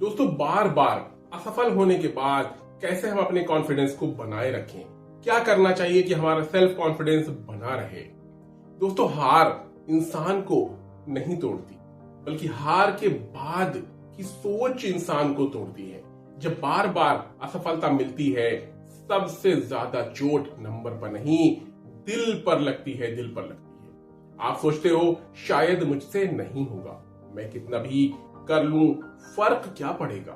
दोस्तों, बार बार असफल होने के बाद कैसे हम अपने कॉन्फिडेंस को बनाए रखें, क्या करना चाहिए कि हमारा सेल्फ कॉन्फिडेंस बना रहे। दोस्तों, हार इंसान को नहीं तोड़ती, बल्कि हार के बाद की सोच इंसान को तोड़ती है। जब बार बार असफलता मिलती है, सबसे ज्यादा चोट नंबर पर नहीं, दिल पर लगती है, दिल पर लगती है। आप सोचते हो शायद मुझसे नहीं होगा, मैं कितना भी कर लूं फर्क क्या पड़ेगा।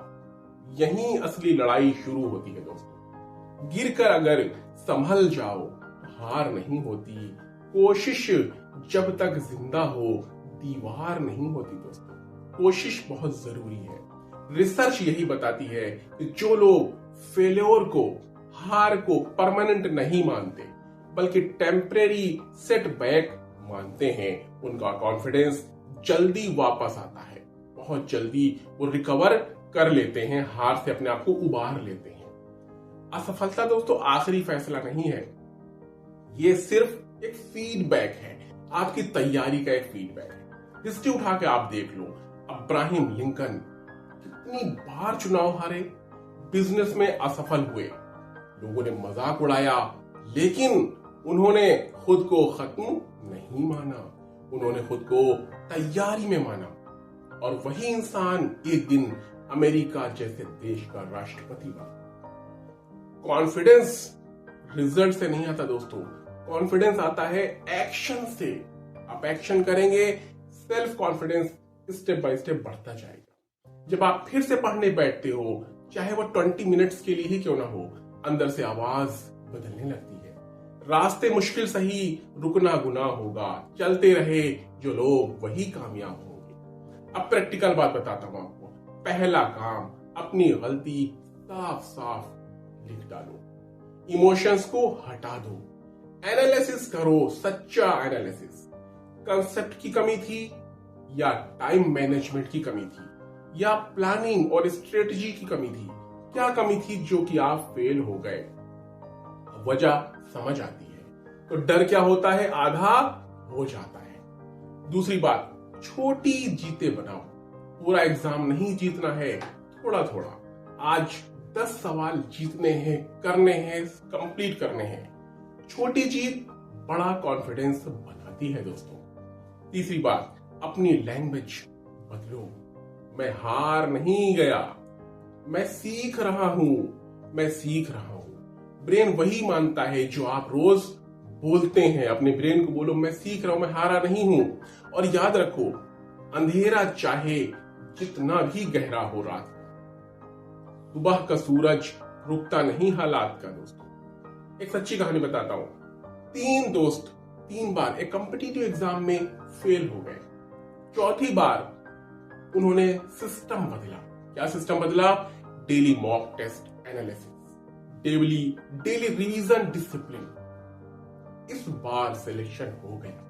यहीं असली लड़ाई शुरू होती है दोस्तों। गिरकर अगर संभल जाओ तो हार नहीं होती। कोशिश जब तक जिंदा हो दीवार नहीं होती दोस्तों। कोशिश बहुत जरूरी है। रिसर्च यही बताती है कि जो लोग फेल्योर को, हार को परमानेंट नहीं मानते, बल्कि टेम्परेरी सेटबैक मानते हैं, उनका कॉन्फिडेंस जल्दी वापस आता है। बहुत जल्दी वो रिकवर कर लेते हैं, हार से अपने आप को उबार लेते हैं। असफलता दोस्तों आखिरी फैसला नहीं है, ये सिर्फ एक फीडबैक है, आपकी तैयारी का एक फीडबैक है। हिस्ट्री उठा के आप देख लो, अब्राहम लिंकन कितनी बार चुनाव हारे, बिजनेस में असफल हुए, लोगों ने मजाक उड़ाया, लेकिन उन्होंने खुद को खत्म नहीं माना, उन्होंने खुद को तैयारी में माना। और वही इंसान एक दिन अमेरिका जैसे देश का राष्ट्रपति बना। कॉन्फिडेंस रिजल्ट से नहीं आता दोस्तों, कॉन्फिडेंस आता है एक्शन से। आप एक्शन करेंगे, self confidence step by step बढ़ता जाएगा। जब आप फिर से पढ़ने बैठते हो, चाहे वो 20 मिनट्स के लिए ही क्यों ना हो, अंदर से आवाज बदलने लगती है। रास्ते मुश्किल सही, रुकना गुनाह होगा, चलते रहे जो लोग वही कामयाब होंगे। अब प्रैक्टिकल बात बताता हूं आपको। पहला काम, अपनी गलती साफ साफ लिख डालो, इमोशंस को हटा दो, एनालिसिस करो, सच्चा एनालिसिस। कंसेप्ट की कमी थी, या टाइम मैनेजमेंट की कमी थी, या प्लानिंग और स्ट्रेटजी की कमी थी। क्या कमी थी जो कि आप फेल हो गए? वजह समझ आती है तो डर क्या होता है, आधा हो जाता है। दूसरी बात, छोटी जीते बनाओ। पूरा एग्जाम नहीं जीतना है, थोड़ा थोड़ा। आज 10 सवाल जीतने हैं, करने हैं, कंप्लीट करने हैं। छोटी जीत बड़ा कॉन्फिडेंस बनाती है दोस्तों। तीसरी बात, अपनी लैंग्वेज बदलो। मैं हार नहीं गया, मैं सीख रहा हूं, मैं सीख रहा हूं। ब्रेन वही मानता है जो आप रोज बोलते हैं। अपने ब्रेन को बोलो, मैं सीख रहा हूं, मैं हारा नहीं हूं। और याद रखो, अंधेरा चाहे जितना भी गहरा हो रात का, सुबह का सूरज रुकता नहीं हालात का दोस्तों। एक सच्ची कहानी बताता हूं। 3 दोस्त 3 बार एक कॉम्पिटिटिव एग्जाम में फेल हो गए। चौथी बार उन्होंने सिस्टम बदला। क्या सिस्टम बदला? Daily mock test analysis, daily revision, discipline. इस बार सिलेक्शन हो गया।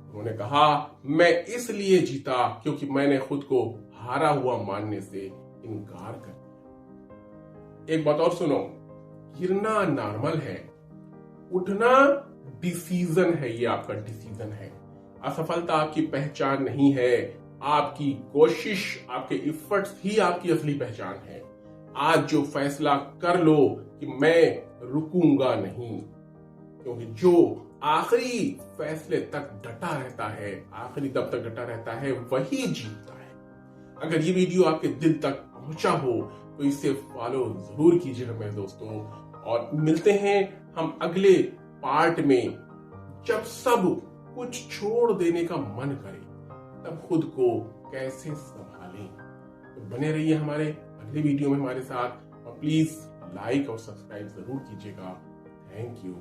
उन्होंने कहा, मैं इसलिए जीता क्योंकि मैंने खुद को हारा हुआ मानने से इनकार कर दिया। एक बात और सुनो, गिरना नॉर्मल है, उठना डिसीजन है। ये आपका डिसीजन है। असफलता आपकी पहचान नहीं है, आपकी कोशिश, आपके एफर्ट्स ही आपकी असली पहचान है। आज जो फैसला कर लो कि मैं रुकूंगा नहीं, क्योंकि जो आखिरी फैसले तक डटा रहता है, आखिरी दम तक डटा रहता है, वही जीतता है। अगर ये वीडियो आपके दिल तक पहुंचा हो तो इसे फॉलो जरूर कीजिएगा मेरे दोस्तों। और मिलते हैं हम अगले पार्ट में, जब सब कुछ छोड़ देने का मन करे तब खुद को कैसे संभालें। तो बने रहिए हमारे अगले वीडियो में हमारे साथ, और प्लीज लाइक और सब्सक्राइब जरूर कीजिएगा। Thank you.